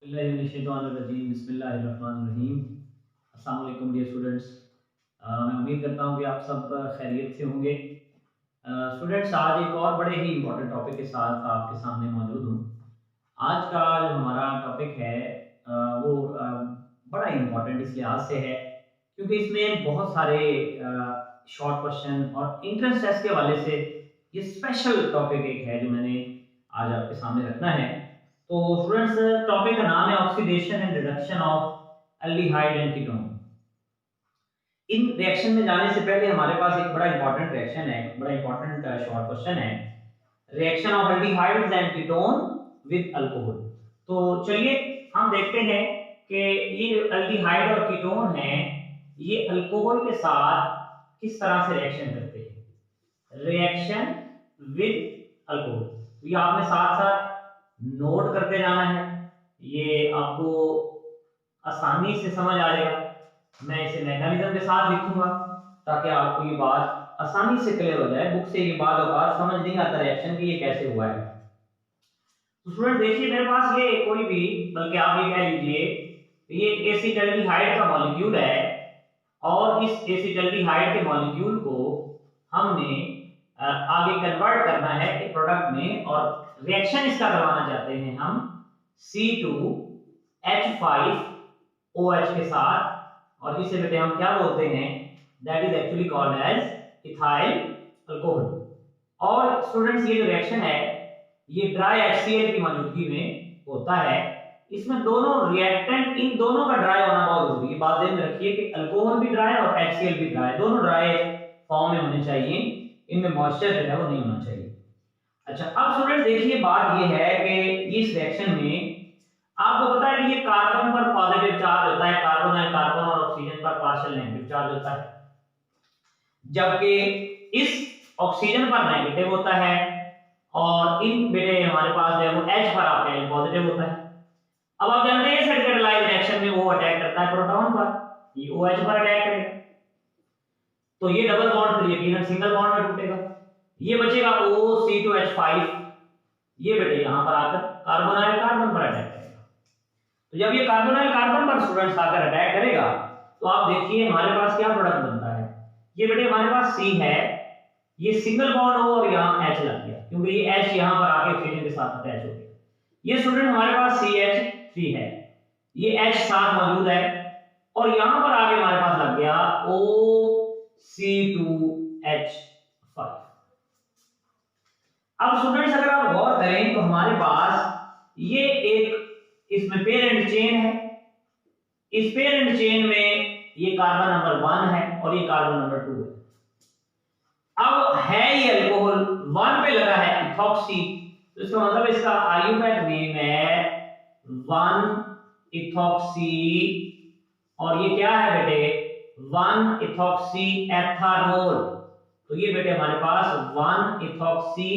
बिस्मिल्लाहिर्रहमानिर्रहीम। अस्सलाम वालेकुम डियर स्टूडेंट्स। मैं उम्मीद करता हूँ कि आप सब खैरियत से होंगे। स्टूडेंट्स, आज एक और बड़े ही इम्पोर्टेंट टॉपिक के साथ आपके सामने मौजूद हूँ। आज का जो हमारा टॉपिक है वो बड़ा इम्पोर्टेंट इस लिहाज से है क्योंकि इसमें बहुत सारे शॉर्ट क्वेश्चन और इंट्रेंस टेस्ट के हवाले से ये स्पेशल टॉपिक एक है जो मैंने आज आपके सामने रखना है। तो स्टूडेंट्स, टॉपिक का नाम है oxidation and reduction of aldehyde and ketone. In reaction में जाने से पहले हमारे पास एक बड़ा इंपॉर्टेंट रिएक्शन है, बड़ा इंपॉर्टेंट शॉर्ट क्वेश्चन है, reaction of aldehydes and ketone with alcohol. तो चलिए हम देखते हैं कि ये जो एल्डिहाइड और कीटोन है ये अल्कोहल के साथ किस तरह से रिएक्शन करते हैं। रिएक्शन विद अल्कोहल, तो ये आपने साथ साथ नोट करते जाना है, ये आपको आसानी से समझ आ जाएगा। मैं इसे मैकेनिज्म के साथ लिखूंगा ताकि आपको ये बात आसानी से क्लियर हो जाए। बुक से ये बात समझ नहीं आता रिएक्शन की ये कैसे हुआ है। तो स्टूडेंट देखिए मेरे पास ये कोई भी, बल्कि आप ये कह लीजिए ये एसिटाल्डिहाइड का मॉलिक्यूल है और इस एसिटाल्डिहाइड के मॉलिक्यूल को हमने आगे कन्वर्ट करना है एक प्रोडक्ट में और रिएक्शन इसका करवाना चाहते हैं हम C2H5OH के साथ, और इसे बेटे हम क्या बोलते हैं, that is actually called as ethyl alcohol. और स्टूडेंट्स ये जो रिएक्शन है ये ड्राई HCl की मौजूदगी में होता है। इसमें दोनों रिएक्टेंट, इन दोनों का ड्राई होना बहुत जरूरी है। बात ध्यान में रखिए कि अल्कोहल भी ड्राई और HCl भी ड्राई, दोनों ड्राई फॉर्म में होने चाहिए, इनमें मॉइस्चर जो है वो नहीं होना चाहिए। अच्छा, अब स्टूडेंट्स देखिए बात ये है कि इस रिएक्शन में आपको पता है कि ये कार्बन पर पॉजिटिव चार्ज होता है, कार्बन है कार्बन, और ऑक्सीजन पर पार्शियल नेगेटिव चार्ज होता है, जबकि इस ऑक्सीजन पर नेगेटिव होता है और इन बेटे हमारे पास जो है वो H पर आपका पॉजिटिव होता है। अब आप जानते हैं सेट कैटालाइज रिएक्शन में वो अटैक करता है प्रोटॉन पर, ये OH पर अटैक करेगा, तो ये डबल बॉन्ड फिर यकीनन सिंगल बॉन्ड में टूटेगा। ये बचेगा OC2H5, ये बेटे यहां पर आकर कार्बोनाइल कार्बन पर अटैक करेगा। तो जब ये कार्बोनाइल कार्बन पर स्टूडेंट्स आकर अटैक करेगा तो आप देखिए हमारे पास क्या प्रोडक्ट बनता है। ये बेटे हमारे पास C है, ये सिंगल बॉन्ड हो और यहां H लग गया क्योंकि ये H यहां पर आके ऑक्सीजन के साथ अटैच हो गया। ये स्टूडेंट हमारे पास CH3 है, ये H साथ मौजूद है और यहां पर आगे हमारे पास लग गया OC2H5। अब स्टूडेंट्स अगर आप गौर करें तो हमारे पास ये एक इसमें पेरेंट चेन है, इस पेरेंट चेन में ये कार्बन नंबर 1 है और ये कार्बन नंबर 2 है। अब है ये अल्कोहल 1 पे लगा है इथॉक्सी, तो इसका मतलब इसका आयुर्वेद नेम है 1 इथॉक्सी, और ये क्या है बेटे 1 इथॉक्सी एथानोल। तो ये बेटे हमारे पास 1 इथॉक्सी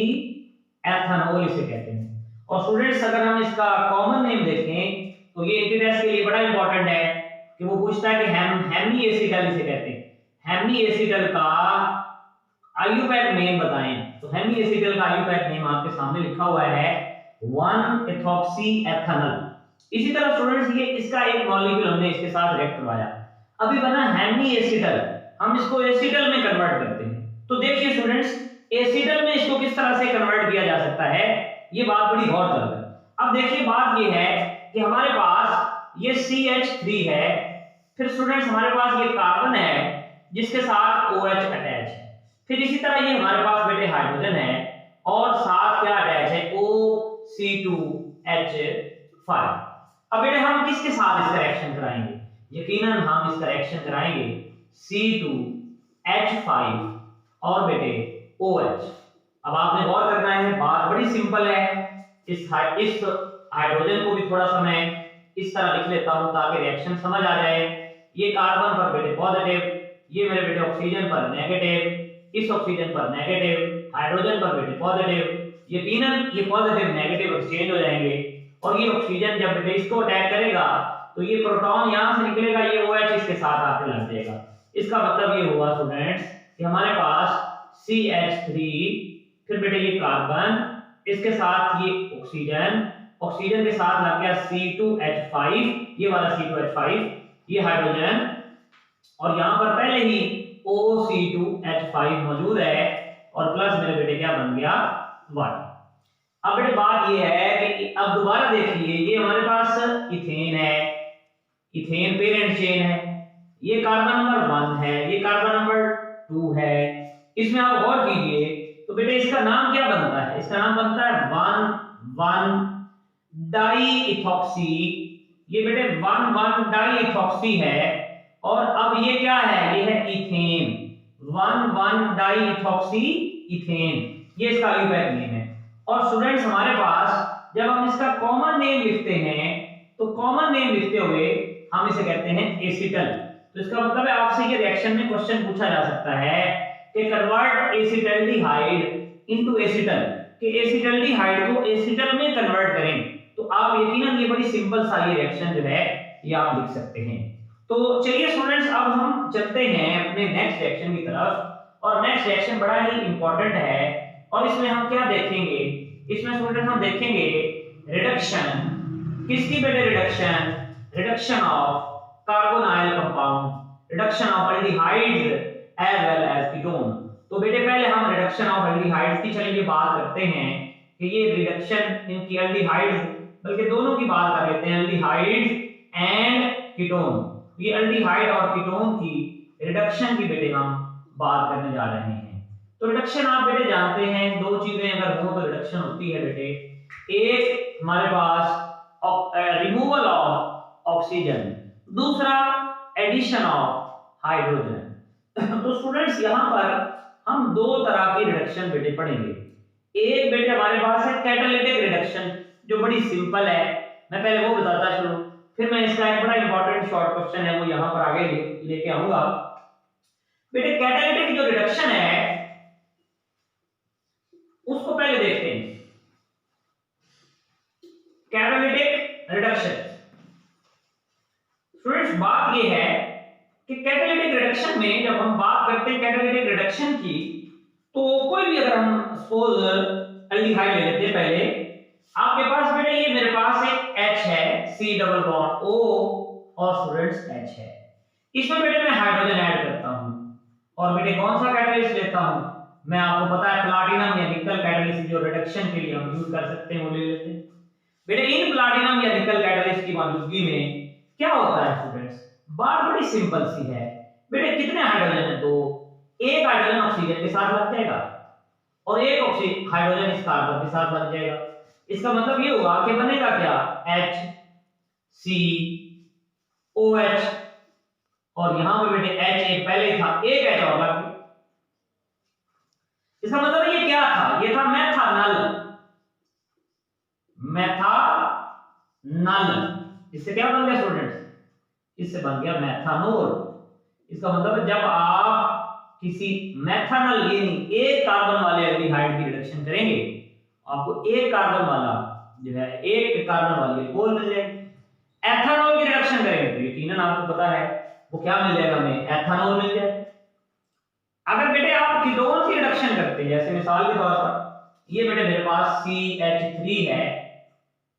एथानोल इसे कहते हैं। और स्टूडेंट्स अगर हम इसका कॉमन नेम देखें तो ये एंटीटेस्ट के लिए बड़ा इंपॉर्टेंट है कि वो पूछता है कि हेमी एसिटल इसे कहते हैं, हेमी एसिटल का आयुर्वेद नेम बताएं। तो हेमी एसिटल का आयुर्वेद नेम आपके सामने लिखा हुआ है 1 इथॉक्सी एथानल। इसी तरह स्टूडेंट्स ये इसका एक मॉलिक्यूल हमने इसके साथ रिएक्ट करवाया, अभी बना हेमी एसिटल, हम इसको एसिटल में कन्वर्ट करते हैं। तो देखिए स्टूडेंट्स एसिटल में इसको किस तरह से कन्वर्ट किया जा सकता है, ये बात बड़ी गौर तलब है। अब देखिए बात ये है कि हमारे पास ये CH3 है, फिर स्टूडेंट्स हमारे पास ये कार्बन है जिसके साथ OH अटैच है, फिर इसी तरह ये हमारे पास बेटे हाइड्रोजन है और साथ क्या अटैच है OC2H5। अब बेटे हम किसके साथ इसका रिएक्शन कराएंगे, यकीनन हम इसका रिएक्शन कराएंगे C2H5 और बेटे OH। अब आपने गौर करना है, बात बड़ी सिंपल है। इस हाइड्रोजन को भी थोड़ा सा मैं इस तरह लिख लेता हूं ताकि रिएक्शन समझ आ जाए। ये कार्बन पर बेटे पॉजिटिव, ये मेरे बेटे ऑक्सीजन पर नेगेटिव, इस ऑक्सीजन पर नेगेटिव, हाइड्रोजन पर बेटे पॉजिटिव, यकीनन ये पॉजिटिव नेगेटिव एक्सचेंज हो जाएंगे और ये ऑक्सीजन जब बेटे इसको अटैक करेगा तो ये प्रोटॉन यहां से निकलेगा, ये OH इसके साथ आके लग जाएगा। इसका मतलब ये हुआ स्टूडेंट्स कि हमारे पास CH3, फिर बेटे ये कार्बन, इसके साथ ये ऑक्सीजन ऑक्सीजन के साथ लग गया C2H5, ये वाला C2H5, ये हाइड्रोजन, और यहां पर पहले ही OC2H5 मौजूद है, और प्लस मेरे बेटे क्या बन गया, वाटर। अब बेटे बात ये है कि अब दोबारा देखिए, ये हमारे पास इथेन है, इथेन पेरेंट चेन है, ये कार्बन नंबर 1 है, ये कार्बन नंबर 2 है। इसमें आप गौर कीजिए तो बेटे इसका नाम क्या बनता है, इसका नाम बनता है 1,1 डाईइथॉक्सी। ये बेटे 1,1 डाईइथॉक्सी है, और अब ये क्या है, ये है इथेन, 1,1 डाईइथॉक्सी इथेन, ये इसका अल्यूपैक नेम है। और स्टूडेंट्स हमारे पास जब हम इसका कॉमन नेम लिखते हैं तो कॉमन नेम लिखते हुए हम इसे कहते हैं एसिटल। तो इसका मतलब है आपसे ये रिएक्शन में क्वेश्चन पूछा जा सकता है कि कन्वर्ट एसिटल्डिहाइड इनटू एसिटल, कि एसिटल्डिहाइड को एसिटल में कन्वर्ट करें। तो आप यकीनन ये बड़ी सिंपल सा ये रिएक्शन जो है ये आप लिख सकते हैं। तो चलिए स्टूडेंट्स अब हम चलते हैं अपने नेक्स्ट रिएक्शन की तरफ, और नेक्स्ट रिएक्शन बड़ा ही इंपॉर्टेंट है, और इसमें हम क्या देखेंगे, इसमें स्टूडेंट्स हम देखेंगे रिडक्शन, किसकी बेटे reduction, reduction of carbonyl compound, reduction of aldehydes as well as ketone. तो बेटे पहले हम रिडक्शन ऑफ एल्डिहाइड्स की चलिए बात करते हैं कि ये रिडक्शन इनकी एल्डिहाइड्स, बल्कि दोनों की बात कर लेते हैं, एल्डिहाइड्स एंड कीटोन। ये एल्डिहाइड और कीटोन की रिडक्शन की बेटे हम बात करने जा रहे हैं। तो रिडक्शन आप बेटे जानते हैं, दो चीजें अगर हो तो रिडक्शन होती है बेटे, एक हमारे पास रिमूवल ऑफ ऑक्सीजन, दूसरा एडिशन ऑफ हाइड्रोजन। तो स्टूडेंट्स यहां पर हम दो तरह की रिडक्शन बेटे पढ़ेंगे। एक बेटे हमारे पास है कैटालिटिक रिडक्शन, जो बड़ी सिंपल है, मैं पहले वो बताता चलूं, फिर मैं इसका एक बड़ा इंपॉर्टेंट शॉर्ट क्वेश्चन है वो यहां पर आगे लेके आऊंगा। बेटे कैटालिटिक जो रिडक्शन है उसको पहले देखते हैं। कैटालिटिक रिडक्शन, स्टूडेंट्स बात ये है कि कैटालिटिक रिडक्शन में जब हम बात करते हैं कैटालिटिक रिडक्शन की, तो कोई भी अगर हम सपोज एल्डिहाइड ले लेते हैं, पहले आपके पास बेटे ये मेरे पास एक H है, C डबल बॉन्ड O, और स्टूडेंट्स H है, इसमें बेटे मैं हाइड्रोजन ऐड करता हूं, और बेटे कौन सा कैटलिस्ट लेता हूं, मैं आपको पता है प्लैटिनम या निकल कैटलिस्ट जो रिडक्शन के लिए हम यूज कर सकते हैं वो ले लेते हैं। बेटे इन प्लैटिनम या निकल कैटलिस्ट की मौजूदगी में क्या होता है स्टूडेंट्स, बात बड़ी सिंपल सी है। बेटे कितने हाइड्रोजन है, दो, एक हाइड्रोजन ऑक्सीजन के साथ लग जाएगा और एक ऑक्सीजन हाइड्रोजन इस कार्बन के साथ लग जाएगा। इसका मतलब ये हुआ कि बनेगा क्या, HCOH, और यहां पे बेटे H एक पहले था, एक H और लग गया। इसका मतलब ये क्या था, ये था मेथानल, मेथानल, इससे क्या बन गया स्टूडेंट्स, इससे बन गया मेथानोल। इसका मतलब है जब आप किसी मेथानल यानी एक कार्बन वाले एल्डिहाइड की रिडक्शन करेंगे, आपको एक कार्बन वाला जो है, एक कार्बन वाली अल्कोहल मिल जाएगी। एथेनॉल की रिडक्शन करेंगे तो यकीनन आपको पता है वो क्या मिल जाएगा, हमें एथेनॉल मिल जाएगा। अगर बेटे आप कीटोन की रिडक्शन करते हैं, जैसे मिसाल के तौर पर ये बेटे मेरे पास CH3 है,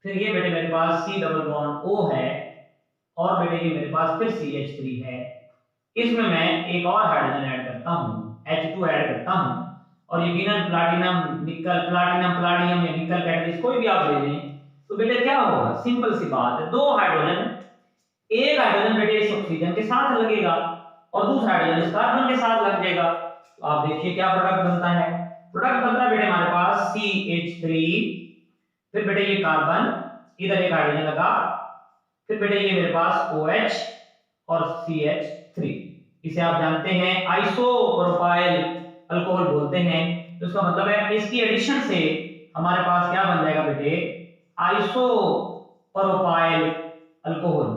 फिर ये बेटे मेरे पास C डबल बॉन्ड O है, और बेटे ये मेरे पास फिर CH3 है, इसमें मैं एक और हाइड्रोजन ऐड करता हूं, H2 ऐड करता हूं, और यकीनन प्लैटिनम निकल, प्लैटिनम प्लैटिनम या निकल कैटलिस्ट कोई भी आप ले लें, तो बेटे क्या होगा, सिंपल सी बात है, दो हाइड्रोजन, एक हाइड्रोजन बेटे इस ऑक्सीजन के साथ लगेगा और दूसरा हाइड्रोजन इस कार्बन के साथ लग जाएगा। तो आप देखिए क्या प्रोडक्ट बनता है, प्रोडक्ट बनता है बेटे हमारे पास CH3, फिर बेटे ये कार्बन, इधर एक हाइड्रोजन लगा, फिर बेटे ये मेरे पास OH और CH3, इसे आप जानते हैं आइसोप्रोपाइल अल्कोहल बोलते हैं। तो इसका मतलब है इसकी एडिशन से हमारे पास क्या बन जाएगा बेटे, आइसोप्रोपाइल अल्कोहल।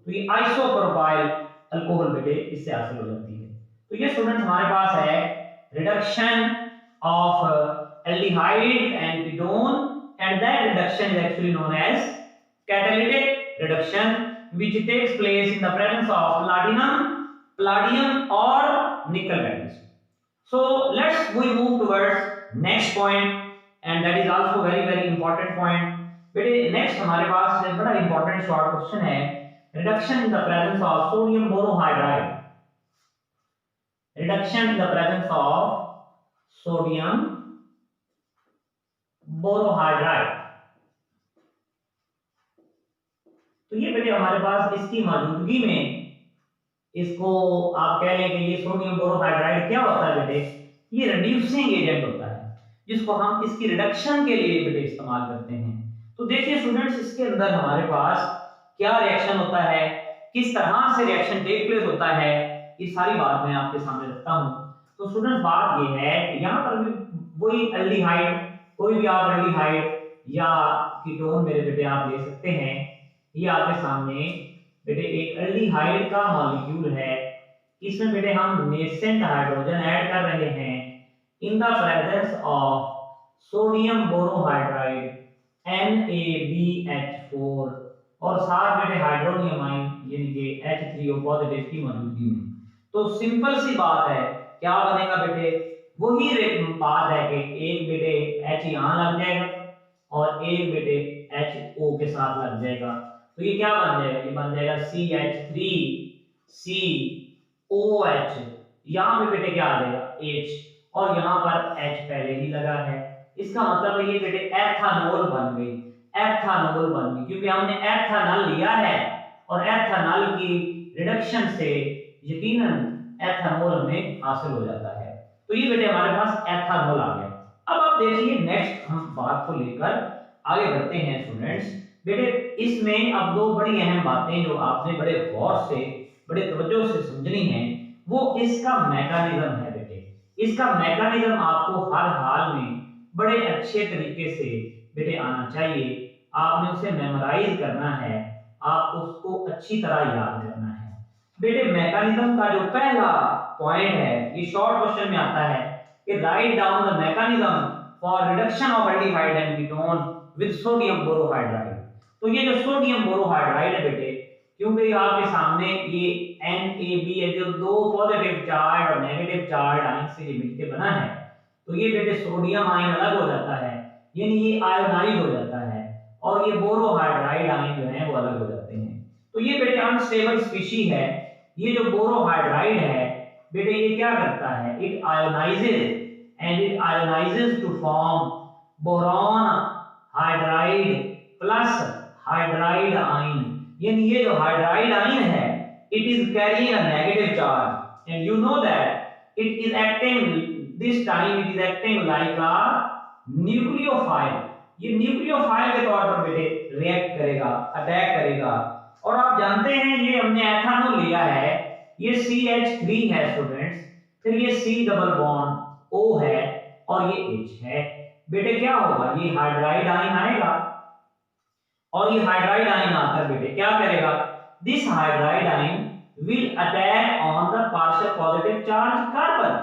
तो ये आइसोप्रोपाइल अल्कोहल बेटे इससे हासिल हो जाती है। तो ये स्टूडेंट्स हमारे पास है reduction of aldehyde and ketone, and that reduction is actually known as catalytic reduction, which takes place in the presence of platinum, palladium or nickel catalyst. So let's we move towards next point, and that is also very important point. बेटे next हमारे पास एक बड़ा important short question है, reduction in the presence of sodium borohydride, reduction in the presence of sodium borohydride. तो ये बेटे हमारे पास इसकी मौजूदगी में, इसको आप कह लें कि ये सोडियम बोरोहाइड्राइड क्या होता है बेटे, ये रिड्यूसिंग एजेंट होता है जिसको हम इसकी रिडक्शन के लिए बेटे इस्तेमाल करते हैं। तो देखिए स्टूडेंट्स, इसके अंदर हमारे पास क्या रिएक्शन होता है, किस तरह से रिएक्शन टेक प्लेस होता है, ये सारी बात मैं आपके सामने रखता हूं। तो स्टूडेंट्स बात ये है कि यहाँ पर भी वही एल्डिहाइड, कोई भी आप एल्डिहाइड या कीटोन मेरे बेटे आप ले सकते हैं। ये आपके सामने बेटे एक एल्डिहाइड का मॉलिक्यूल है, इसमें बेटे हम नेसेंट हाइड्रोजन ऐड कर रहे हैं इन the presence of sodium borohydride NaBH4 और साथ बेटे हाइड्रोनियम आयन यानी कि H3O पॉजिटिव की मौजूदगी में। तो सिंपल सी बात है, क्या बनेगा बेटे, वही बात है कि एक बेटे H यहां लग जाएगा और एक बेटे HO के साथ लग जाएगा। तो ये क्या बन जाएगा, ये बन जाएगा CH3COH, यहां पे बेटे क्या आ जाएगा H, और यहां पर H पहले ही लगा है। इसका मतलब है ये बेटे एथानॉल बन गई, एथानॉल बन गई, क्योंकि हमने एथानॉल लिया है और एथानॉल की रिडक्शन से यकीनन एथानॉल हमें हासिल हो जाता है। तो ये बेटे हमारे पास एथानॉल आ गया। अब आप देखिए नेक्स्ट हम बात को लेकर आगे बढ़ते हैं स्टूडेंट्स। बेटे इसमें अब दो बड़ी अहम बातें जो आपने बड़े गौर से, बड़े तवज्जो से समझनी है, वो इसका मैकेनिज्म है बेटे। इसका मैकेनिज्म आपको हर हाल में बड़े अच्छे तरीके से बेटे आना चाहिए। आपने उसे मेमोराइज करना है, आप उसको अच्छी तरह याद करना है। बेटे मैकेनिज्म का जो पहला पॉइंट है, ये शॉर्ट क्वेश्चन में आता है कि write down the mechanism for reduction of aldehyde and ketone with sodium borohydride. तो ये जो सोडियम बोरोहाइड्राइड है बेटे, क्योंकि आपके सामने ये NaB है जो दो पॉजिटिव चार्ज और नेगेटिव चार्ज आयन से ये मिलकर बना है, तो ये बेटे सोडियम आयन अलग हो जाता है, यानी ये आयोनाइज हो जाता है, और ये बोरोहाइड्राइड आयन जो है वो अलग हो जाते हैं। तो ये बेटे अनस्टेबल स्पीशीज है। ये जो बोरोहाइड्राइड है बेटे, ये क्या करता है, it ionizes and it ionizes to form boron hydride plus hydride ion, यानी ये जो हाइड्राइड आयन है it is carrying a negative charge and you know that it is acting, this time it is acting like a nucleophile. ये nucleophile के तौर पर बेटे react करेगा, अटैक करेगा। और आप जानते हैं ये हमने एथानॉल लिया है, ये CH3 है स्टूडेंट्स, फिर ये C डबल बॉन्ड O है और ये H है। बेटे क्या होगा, ये हाइड्राइड आयन आएगा और ये हाइड्राइड आयन आकर बेटे क्या करेगा, this hydride ion will attack on the partial positive charge carbon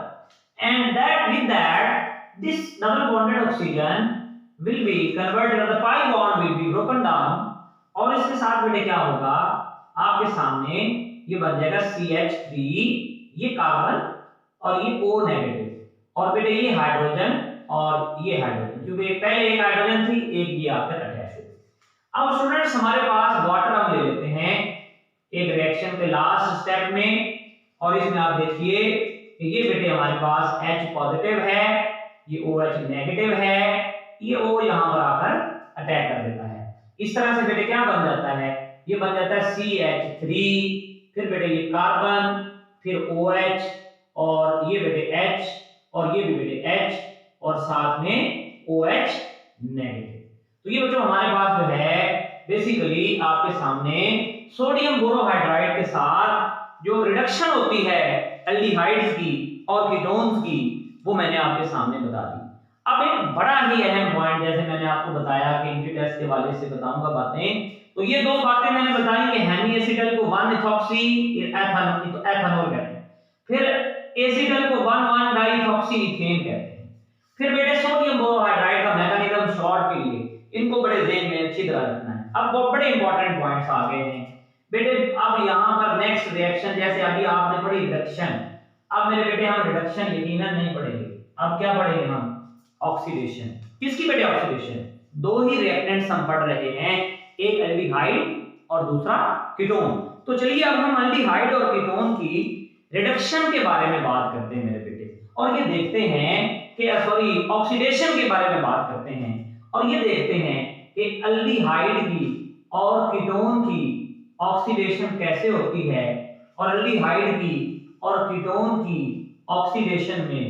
and that with that this double bonded oxygen will be converted or the pi bond will be broken down और इसके साथ बेटे क्या होगा, आपके सामने ये बन जाएगा CH3, ये कार्बन और ये O नेगेटिव, और बेटे ये हाइड्रोजन और ये हाइड्रोजन, क्योंकि पहले एक हाइड्रोजन थी, एक ये आकर अटैच हो। अब स्टूडेंट्स हमारे पास वाटर हम ले लेते हैं एक रिएक्शन के लास्ट स्टेप में, और इसमें आप देखिए कि ये बेटे हमारे पास H पॉजिटिव है, ये OH नेगेटिव है, ये O यहां पर आकर अटैक कर देता है। इस तरह से बेटे क्या बन जाता है, ये बन जाता है CH3, फिर बेटे ये कार्बन, फिर OH और ये बेटे H और ये भी बेटे H और साथ में OH नेगेटिव। तो ये बच्चों हमारे पास जो है बेसिकली आपके सामने सोडियम बोरोहाइड्राइड के साथ जो रिडक्शन होती है एल्डिहाइड्स की और कीटोन्स की, वो मैंने आपके सामने बता दी। अब एक बड़ा ही अहम पॉइंट, जैसे मैंने आपको बताया कि इंटी टेस्ट के वाले से बताऊंगा बातें, तो ये दो बातें मैंने बताई कि हेमीएसिटल को 1-इथॉक्सी एथानॉल कहते हैं, फिर एसिटल को 1,1-डाइइथॉक्सी ईथेन कहते हैं, फिर बेटे सोडियम बोरोहाइड्राइड का मैकेनिज्म शॉर्ट के लिए, इनको बड़े ध्यान में अच्छी तरह रखना है। अब वो बड़े इंपॉर्टेंट पॉइंट्स आ गए हैं बेटे। अब यहाँ पर नेक्स्ट रिएक्शन, जैसे अभी आपने पढ़ी रिडक्शन, अब मेरे बेटे हम रिडक्शन यकीनन नहीं पढ़ेंगे, अब क्या पढ़ेंगे हम, ऑक्सीडेशन। किसकी बेटे ऑक्सीडेशन, दो ही रिएक्टेंट्स हम पढ़ रहे हैं, एक एल्डिहाइड और दूसरा कीटोन। तो चलिए अब हम एल्डिहाइड और कीटोन की रिडक्शन के बारे में बात करते हैं मेरे बेटे, और ये देखते हैं कि सॉरी ऑक्सीडेशन के बारे में बात करते हैं, और ये देखते हैं कि एल्डिहाइड की और कीटोन की ऑक्सीडेशन कैसे होती है, और एल्डिहाइड की और कीटोन की ऑक्सीडेशन में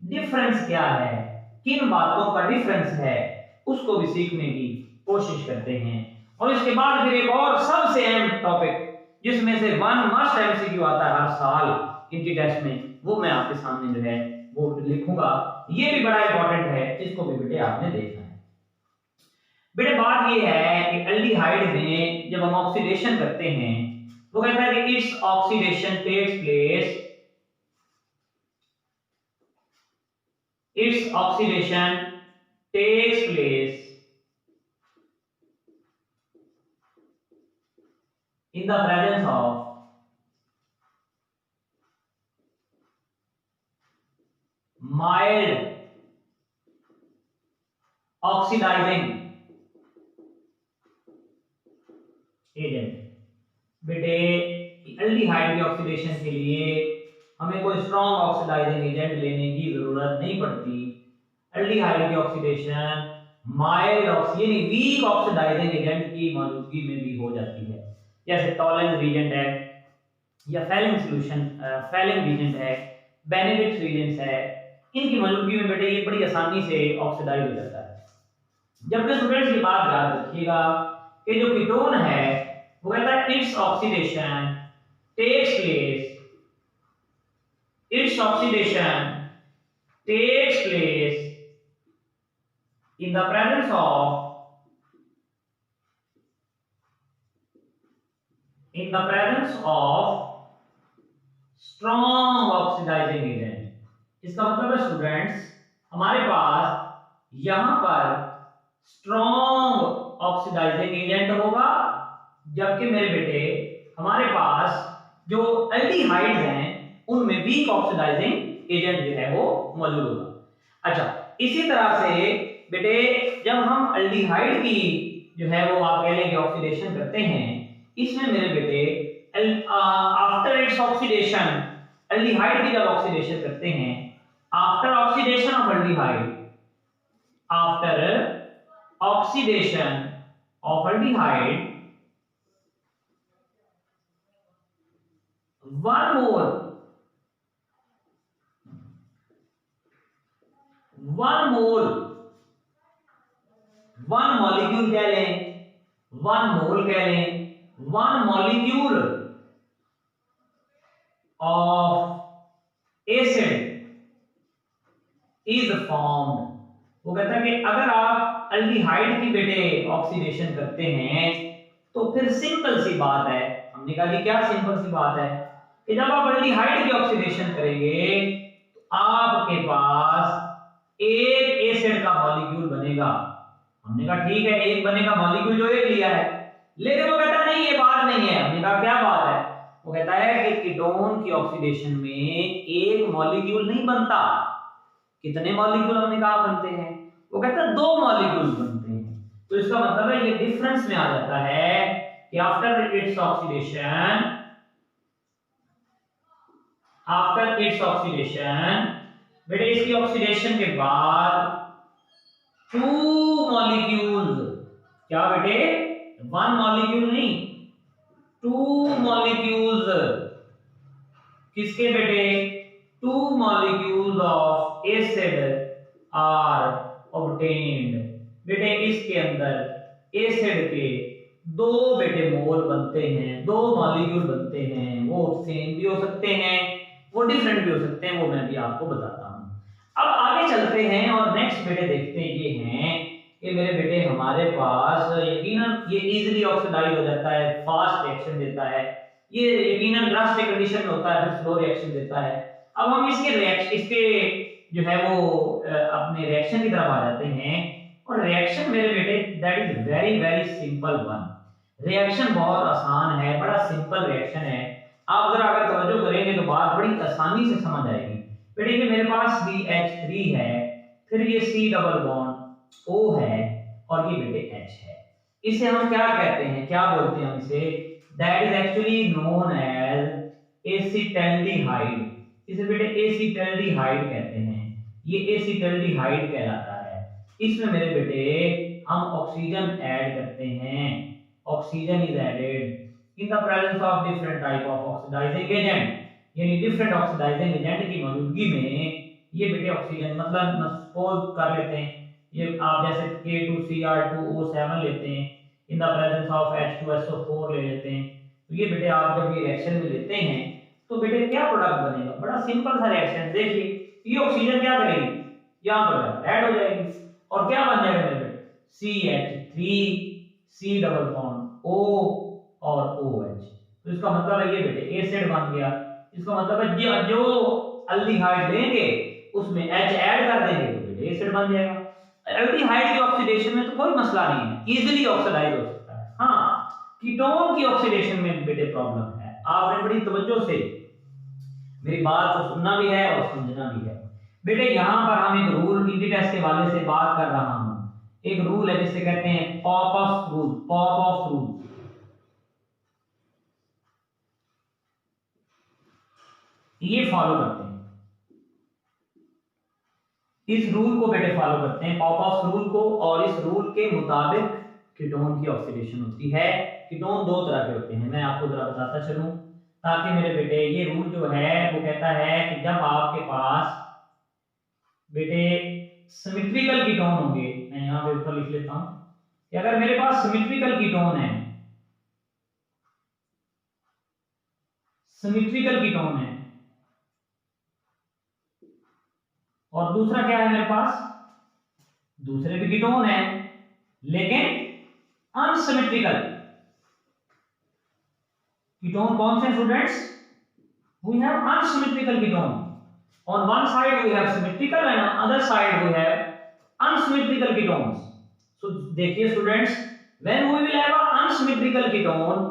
डिफरेंस क्या है, किन बातों का डिफरेंस है, उसको भी सीखने की कोशिश करते हैं। और इसके बाद फिर एक और सबसे अहम टॉपिक जिसमें से वन मस्ट एमसीक्यू आता है हर साल इनकी टेस्ट में, वो मैं आपके सामने जो है वो लिखूंगा। ये भी बड़ा इंपॉर्टेंट है, इसको भी बेटे आपने देखना है। बेटे बात ये है कि एल्डिहाइड में जब हम ऑक्सीडेशन करते हैं, वो कहता है कि it's oxidation takes place, its oxidation takes place in the presence of mild oxidizing agent। बेटे एल्डिहाइड की ऑक्सीडेशन के लिए हमें कोई स्ट्रॉन्ग ऑक्सीडाइजिंग एजेंट लेने की जरूरत नहीं पड़ती। एल्डिहाइड की ऑक्सीडेशन माइल्ड यानी वीक ऑक्सीडाइजिंग एजेंट की मौजूदगी में भी हो जाती है, जैसे टॉलेंस रीजेंट है या फेलिंग सॉल्यूशन, फेलिंग रीजेंट है, बेनेडिक्ट रीजेंट्स है, इनकी मौजूदगी में बेटे ये बड़ी आसानी से ऑक्सीडाइज हो जाता है। जबकि स्टूडेंट्स की बात याद रखिएगा कि जो कीटोन है वो कहता है it's oxidation takes place, its oxidation takes place in the presence of strong oxidizing agent। इसका मतलब है स्टूडेंट्स हमारे पास यहां पर स्ट्रॉन्ग ऑक्सीडाइजिंग एजेंट होगा, जबकि मेरे बेटे हमारे पास जो एल्डिहाइड्स हैं उनमें वीक ऑक्सीडाइजिंग एजेंट जो है वो मौजूद होगा। अच्छा, इसी तरह से बेटे जब हम एल्डिहाइड की जो है वो आप कह लें कि ऑक्सीडेशन करते हैं, इसमें मेरे बेटे आफ्टर इट्स ऑक्सीडेशन, एल्डिहाइड की जब ऑक्सीडेशन करते हैं, after oxidation of aldehyde, after oxidation of aldehyde, one molecule कह लें, वन मोल कह लें, one molecule of acid is formed. वो कहता है कि अगर आप एल्डिहाइड की बेटे ऑक्सीडेशन करते हैं तो फिर सिंपल सी बात है, हमने कहा कि क्या सिंपल सी बात है कि जब आप एल्डिहाइड की ऑक्सीडेशन करेंगे तो आपके पास एक एसिड का मॉलिक्यूल बनेगा। हमने कहा ठीक है, एक बनेगा मॉलिक्यूल जो एक लिया है, लेकिन वो कहता नहीं ये बात नहीं है। हमने कहा क्या बात है? वो कहता है कि कीटोन की ऑक्सीडेशन में एक मॉलिक्यूल नहीं बनता। कितने मॉलिक्यूल हमने कहा बनते हैं? वो कहता है दो मॉलिक्यूल बनते हैं। तो इसका मतलब है ये डिफरेंस में आ जाता है कि आफ्टर इट्स ऑक्सीडेशन बेटे इसकी ऑक्सीडेशन के बाद टू मॉलिक्यूल्स, क्या बेटे वन मॉलिक्यूल नहीं, टू मॉलिक्यूल्स, किसके बेटे? Two molecules of acid are obtained. बेटे इसके अंदर एसिड के दो बेटे मोल बनते हैं, दो मॉलिक्यूल बनते हैं। वो सेम भी हो सकते हैं, वो डिफरेंट भी हो सकते हैं, वो मैं भी आपको बताता हूं। अब आगे चलते हैं और नेक्स्ट बेटे देखते हैं ये हैं कि मेरे बेटे हमारे पास यकीनन ये इजीली ऑक्सीडाइज हो जाता है, फास्ट रिएक्शन देता है, ये यकीनन ड्रास्टिक कंडीशन में होता है, फिर स्लो रिएक्शन देता है। अब हम इसके जो है वो अपने रिएक्शन की तरफ आ जाते हैं, और रिएक्शन मेरे बेटे that is very very simple one. Reaction बहुत आसान है, बड़ा सिंपल रिएक्शन है। आप जरा अगर तवज्जो करेंगे तो बात बड़ी आसानी से समझ आएगी। बेटे कि मेरे पास BH3 है, फिर ये C डबल बॉन्ड O है, और ये बेटे H है। इसे हम क्या कहते हैं, क्या बोलते हैं हम इसे, that is actually known as acetaldehyde. इसे बेटे एसिटल्डिहाइड कहते हैं, ये एसिटल्डिहाइड कहलाता है। इसमें मेरे बेटे हम ऑक्सीजन ऐड करते हैं, oxygen is added in the presence of different type of oxidising agent, यानी डिफरेंट ऑक्सीडाइजिंग एजेंट की मौजूदगी में ये बेटे ऑक्सीजन, मतलब सपोज कर लेते हैं ये आप जैसे K2Cr2O7 लेते हैं, इन द प्रेजेंस ऑफ H2SO4 ले लेते हैं, तो ये बेटे आप जब ये रिएक्शन में लेते हैं तो बेटे क्या प्रोडक्ट बनेगा, बड़ा सिंपल सा रिएक्शन। देखिए ये ऑक्सीजन क्या करेगी, यहाँ पर ऐड हो जाएगी और क्या बन जाएगा मेरे बेटे, CH3 C double bond O और OH। तो इसका मतलब है ये बेटे एसिड बन गया। इसका मतलब है जो अल्डिहाइड लेंगे उसमें H ऐड कर देंगे तो बेटे एसिड बन जाएगा। एल्डिहाइड की ऑक्सीडेशन में तो कोई मसला नहीं है, इजीली ऑक्सीडाइज हो सकता है। हाँ, कीटोन की ऑक्सीडेशन में बेटे प्रॉब्लम है। आपने बड़ी तवज्जो से मेरी बात को सुनना भी है और समझना भी है। बेटे यहाँ पर हम एक रूल इंटी टेस्ट के वाले से बात कर रहा हूँ। एक रूल है जिसे कहते हैं पॉपअप रूल, पॉपअप रूल। ये फॉलो करते हैं, इस रूल को बेटे फॉलो करते हैं, पॉपअप रूल को, और इस रूल के मुताबिक कीटोन की ऑक्सीडेशन होती है। कीटोन दो तरह के होते हैं, मैं आपको जरा बताता चलूं ताकि मेरे बेटे ये रूल जो है वो कहता है कि जब आपके पास बेटे सिमेट्रिकल कीटोन होंगे, मैं यहाँ पे ऊपर लिख लेता हूं कि अगर मेरे पास सिमेट्रिकल कीटोन है, सिमेट्रिकल कीटोन है और दूसरा क्या है मेरे पास, दूसरे भी कीटोन है लेकिन अनसिमेट्रिकल कीटोन। कौन से students, we have unsymmetrical ketone, on one side we have symmetrical and on other side we have unsymmetrical ketones. So देखिए students, when we will have an unsymmetrical ketone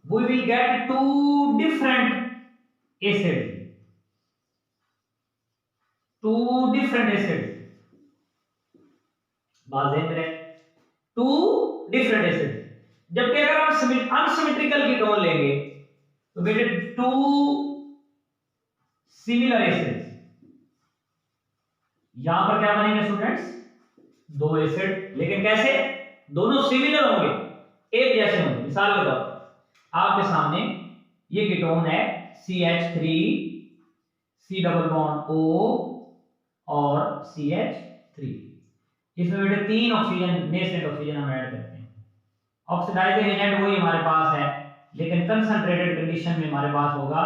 we will get two different acids, two different acids, बात ध्यान रखें, two different acids। जबकि अगर हम unsymmetrical ketone लेंगे तो बेटे टू सिमिलर एसिड्स, यहां पर क्या बनेंगे स्टूडेंट्स, दो एसिड, लेकिन कैसे, दोनों सिमिलर होंगे, एक जैसे होंगे। मिसाल के तौर पर आपके सामने ये कीटोन है CH3 C double bond O और CH3, इसमें बेटे तीन ऑक्सीजन, नेसेंट ऑक्सीजन हम ऐड करते हैं। ऑक्सीडाइजिंग एजेंट वही हमारे पास है लेकिन कंसंट्रेटेड कंडीशन में हमारे पास होगा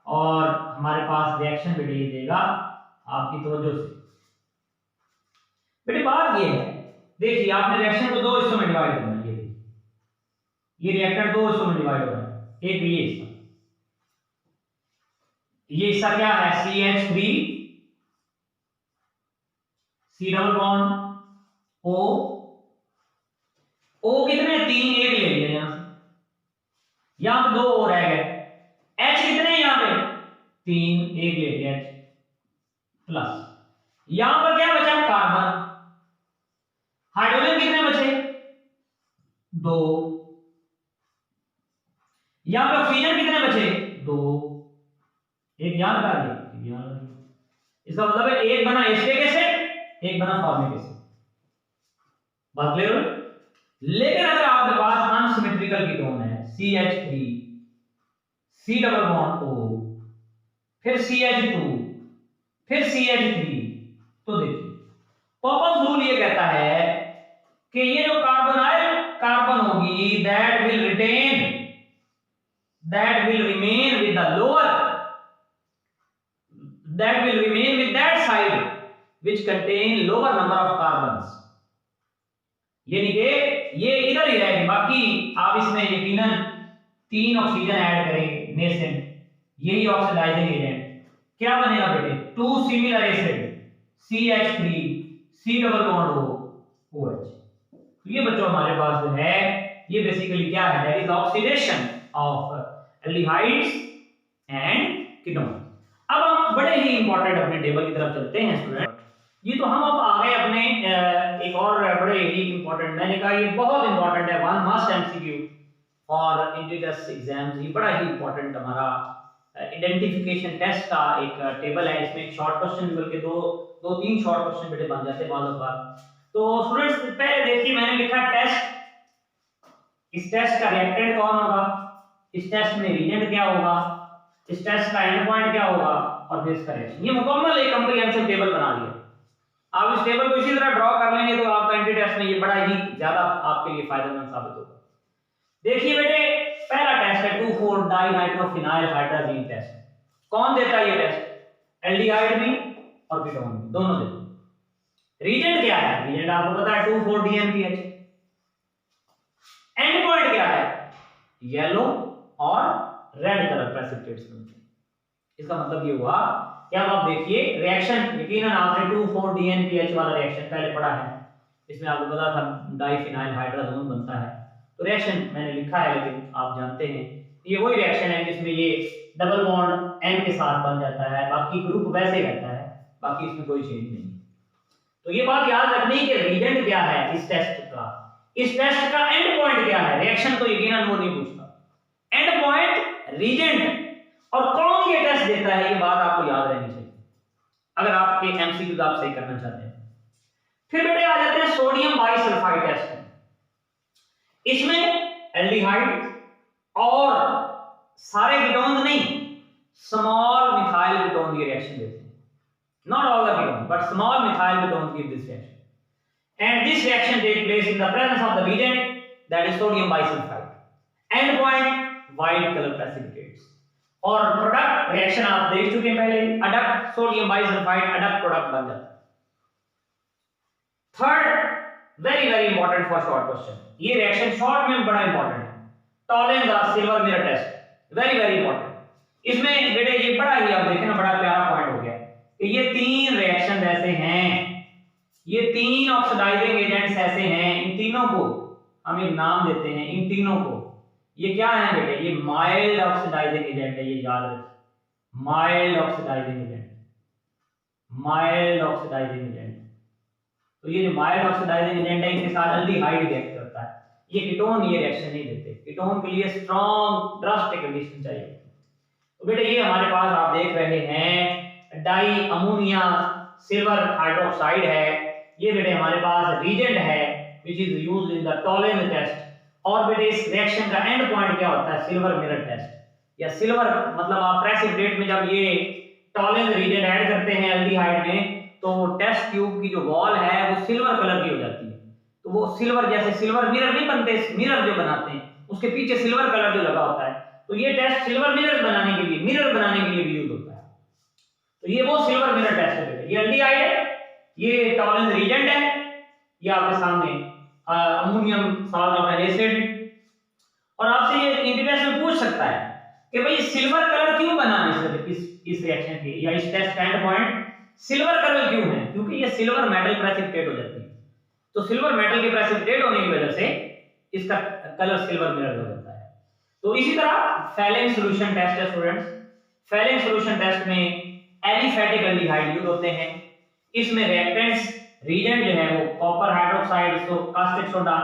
और हमारे पास रिएक्शन बेटे ये देगा आपकी तवज्जो से। बेटे बात ये है, देखिए आपने रिएक्शन को दो हिस्सों में डिवाइड करना है, ये रिएक्टर दो हिस्सों में डिवाइड हो रहा है। एक ये हिस्सा क्या है, CH3 C double bond O, O कितने, तीन, एक ले लिया यहां से, यहां पे दो और रह गए। H कितने यहां पे, तीन, एक ले लिया H प्लस, यहां पर क्या बचा, कार्बन। हाइड्रोजन कितने बचे, दो। यहां पे ऑक्सीजन कितने बचे, दो, एक यहां लगा दिया, एक यहां लगा दिया। इसका मतलब है एक बना एस्टेरिक एसिड, एक बना फॉर्मिक एसिड, बात क्लियर हो। लेकिन अगर आपके पास अनसिमेट्रिकल कीटोन है CH3 C double bond O फिर CH2 फिर CH3, तो देखिए पॉपअप रूल ये कहता है कि ये जो कार्बोनाइल कार्बन होगी that will remain with the lower, that will remain with that side which contain lower number of carbons, यानी कि ये इधर ही रहेगी। बाकी आप इसमें यकीनन तीन ऑक्सीजन ऐड करेंगे नेसेंट, यही ऑक्सीडाइजिंग एजेंट, क्या बनेगा बेटे, two similar acid CH3 C double bond O OH। तो ये बच्चों हमारे पास जो है ये बेसिकली क्या है, that is oxidation of aldehydes and ketone. अब हम बड़े ही इंपॉर्टेंट अपने टेबल की तरफ चलते हैं स्टूडेंट। जी तो हम अब आ गए अपने एक और बड़े ही इंपॉर्टेंट, मैंने कहा ये बहुत इंपॉर्टेंट है, वन मस्ट एमसीक्यू और इंट्री एग्जाम्स, ये बड़ा ही इंपॉर्टेंट हमारा आइडेंटिफिकेशन टेस्ट का एक टेबल है। इसमें एक शॉर्ट क्वेश्चन बल्कि दो दो तीन शॉर्ट क्वेश्चन बेटे बन जाते हैं बार बार। तो स्टूडेंट्स पहले देखिए मैंने लिखा टेस्ट, इस टेस्ट का रिएक्टेंट कौन होगा, इस टेस्ट में रीजेंट क्या होगा, इस टेस्ट का एंड पॉइंट क्या होगा और फिर इसका रिएक्शन। ये मुकम्मल एक कंप्रिहेंसिव टेबल बना दिया। आप इस टेबल को इसी तरह ड्रॉ कर लेंगे तो आपका एंट्री टेस्ट में ये बड़ा ही ज्यादा आपके लिए फायदेमंद साबित होगा। देखिए बेटे पहला टेस्ट है 2,4 डाइनाइट्रोफिनाइल हाइड्रोजीन टेस्ट। कौन देता है ये टेस्ट, एल्डिहाइड भी और कीटोन भी, दोनों देते हैं। रीजेंट क्या है, रीजेंट आपको पता है 2,4-DNPH। एंड पॉइंट क्या है, येलो और रेड कलर प्रेसिपिटेट्स बनते हैं। इसका मतलब ये हुआ कि अब आप देखिए रिएक्शन, यकीनन आपने 2,4-DNPH वाला रिएक्शन पहले पढ़ा है, इसमें आपको पता था डाइफिनाइल हाइड्रोजोन बनता है। तो रिएक्शन मैंने लिखा है लेकिन आप जानते हैं ये वही रिएक्शन है जिसमें ये डबल बॉन्ड N के साथ बन जाता है, बाकी ग्रुप वैसे रहता है, बाकी इसमें कोई चेंज नहीं। तो ये बात याद रखनी कि रीजेंट क्या है इस टेस्ट का, इस टेस्ट का एंड पॉइंट क्या है। रिएक्शन तो यकीनन वो नहीं पूछता, एंड पॉइंट रीजेंट और कौन ये टेस्ट देता है, ये बात आपको याद रहनी चाहिए अगर आपके एमसीक्यू आप सही करना चाहते हैं। फिर बेटे आ जाते हैं सोडियम बाइसल्फाइड टेस्ट में। इसमें एल्डिहाइड और सारे कीटोन्स नहीं, स्मॉल मिथाइल कीटोन की रिएक्शन देते हैं, not all the ketone but small methyl ketone give this reaction and this reaction take place in the presence of the reagent that is sodium bisulphide. And point white colour precipitates और product reaction आप देख चुके हैं पहले, adduct sodium bisulphide adduct product बन जाता है। Third very very important for short question, ये रिएक्शन शॉर्ट में बड़ा इंपॉर्टेंट है, Tollens silver mirror test, very very important. इसमें बेटे ये बड़ा ही आप देखें ना बड़ा प्यारा पॉइंट हो गया कि ये तीन रिएक्शन ऐसे हैं, ये तीन ऑक्सीडाइजिंग एजेंट्स ऐसे हैं, इन तीनों को हम एक नाम देते हैं, इन तीनों को ये क्या है बेटे, ये माइल्ड ऑक्सीडाइजिंग एजेंट है, ये याद रखें, mild oxidising agent, mild oxidising agent. तो ये जो माइल्ड ऑक्सीडाइजिंग एजेंट है इनके साथ एल्डिहाइड रिएक्ट करता है, ये कीटोन ये रिएक्शन नहीं देते, कीटोन के लिए स्ट्रॉन्ग ड्रास्टिक कंडीशन चाहिए। तो बेटे ये हमारे पास आप देख रहे हैं डाई अमोनिया सिल्वर हाइड्रोक्साइड है, ये बेटे हमारे पास रीजेंट है which is used in the Tollens test. और बेटे इस रिएक्शन का एंड पॉइंट क्या होता है, सिल्वर मिरर टेस्ट या सिल्वर मतलब आप प्रेसिपिटेट में जब ये टॉलेंस रीजेंट ऐड करते हैं एल्डिहाइड में तो टेस्ट ट्यूब की जो वॉल है वो सिल्वर कलर की हो जाती है। तो वो सिल्वर जैसे सिल्वर मिरर नहीं बनते, मिरर जो बनाते हैं उसके पीछे सिल्वर कलर जो लगा होता है, तो ये टेस्ट सिल्वर मिरर बनाने के लिए, मिरर बनाने के लिए भी यूज होता है। तो ये वो सिल्वर मिरर टेस्ट है, ये एल्डिहाइड है, ये टॉलेंस रीजेंट है, ये आपके सामने ammonium salt of N acid. और आपसे ये इंटीग्रेशन में पूछ सकता है कि भाई सिल्वर कलर क्यों बना है इस रिएक्शन के या इस टेस्ट का एंड पॉइंट सिल्वर कलर क्यों है, क्योंकि ये सिल्वर मेटल प्रेसिपिटेट हो जाती है, तो सिल्वर मेटल के प्रेसिपिटेट होने की वजह से इसका कलर सिल्वर मिरर हो जाता है। तो इसी तरह फैलेंस सॉल्यूशन टेस्ट है स्टूडेंट्स, फैलेंस सॉल्यूशन टेस्ट में एलिफेटिक एल्डिहाइड यूज होते हैं, इसमें रिएक्टेंट्स रीजेंट जो है वो कॉपर हाइड्रोक्साइड तो कास्टिक सोडा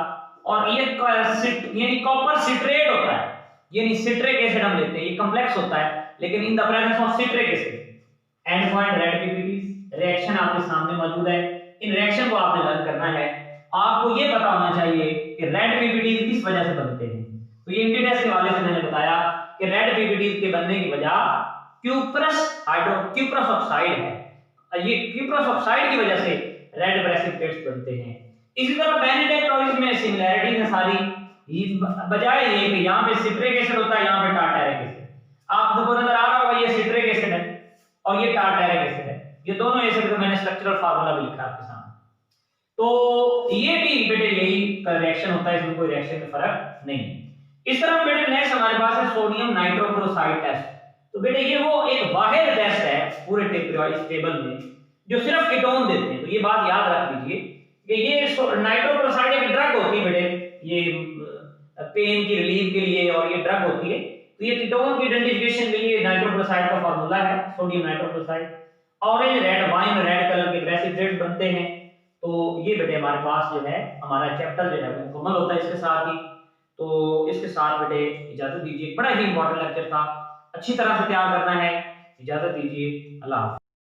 और ये यानी कॉपर सिट्रेट होता है, यानी सिट्रिक एसिड हम लेते हैं, ये कॉम्प्लेक्स होता है लेकिन इन the presence of citric acid. And point red PPTs, reaction आपके सामने मौजूद है, इन रिएक्शन को आपने लर्न करना है, आपको ये पता होना चाहिए कि रेड पीपीटीज किस वजह से बनते हैं। तो ये इंटी टेस्ट के वाले से मैंने बताया कि रेड पीपीटीज के बनने की वजह क्यूप्रस ऑक्साइड है, ये क्यूप्रस ऑक्साइड की वजह से रेड प्रेसिपिटेट्स बनते हैं। इसी तरह बेनेडिक्ट और इसमें सिमिलैरिटीज है सारी, बजाय ये कि यहाँ पे सिट्रिक एसिड होता है, यहाँ पे टार्टारिक एसिड, आपको नजर आ रहा होगा ये सिट्रिक एसिड है और ये टार्टारिक एसिड है, ये दोनों एसिड का मैंने स्ट्रक्चरल फार्मूला भी लिखा है आपके सामने। तो ये भी बेटे यही रिएक्शन होता है, इसमें कोई रिएक्शन में फर्क नहीं। इस तरह बेटे नेक्स्ट हमारे पास है सोडियम नाइट्रोक्लोराइड टेस्ट। तो बेटे ये वो एक वाहिद टेस्ट है पूरे टेबल में जो सिर्फ कीटोन देते हैं। तो ये बात याद रख लीजिए कि ये नाइट्रोक्लोराइड एक ड्रग होती है बेटे, ये पेन की रिलीफ के लिए और ये ड्रग होती है। तो ये कीटोन की आइडेंटिफिकेशन के लिए नाइट्रोक्लोराइड का फार्मूला है sodium nitrochloride. Orange red wine red colour के प्रेसिपिटेट बनते हैं। तो ये बेटे हमारे पास जो है हमारा चैप्टर जो है वो मुकम्मल होता है इसके साथ ही। तो इसके साथ बेटे इजाजत दीजिए, बड़ा ही इंपॉर्टेंट लेक्चर था, अच्छी तरह से तैयार करना है। इजाजत दीजिए, अल्लाह हाफ़िज़।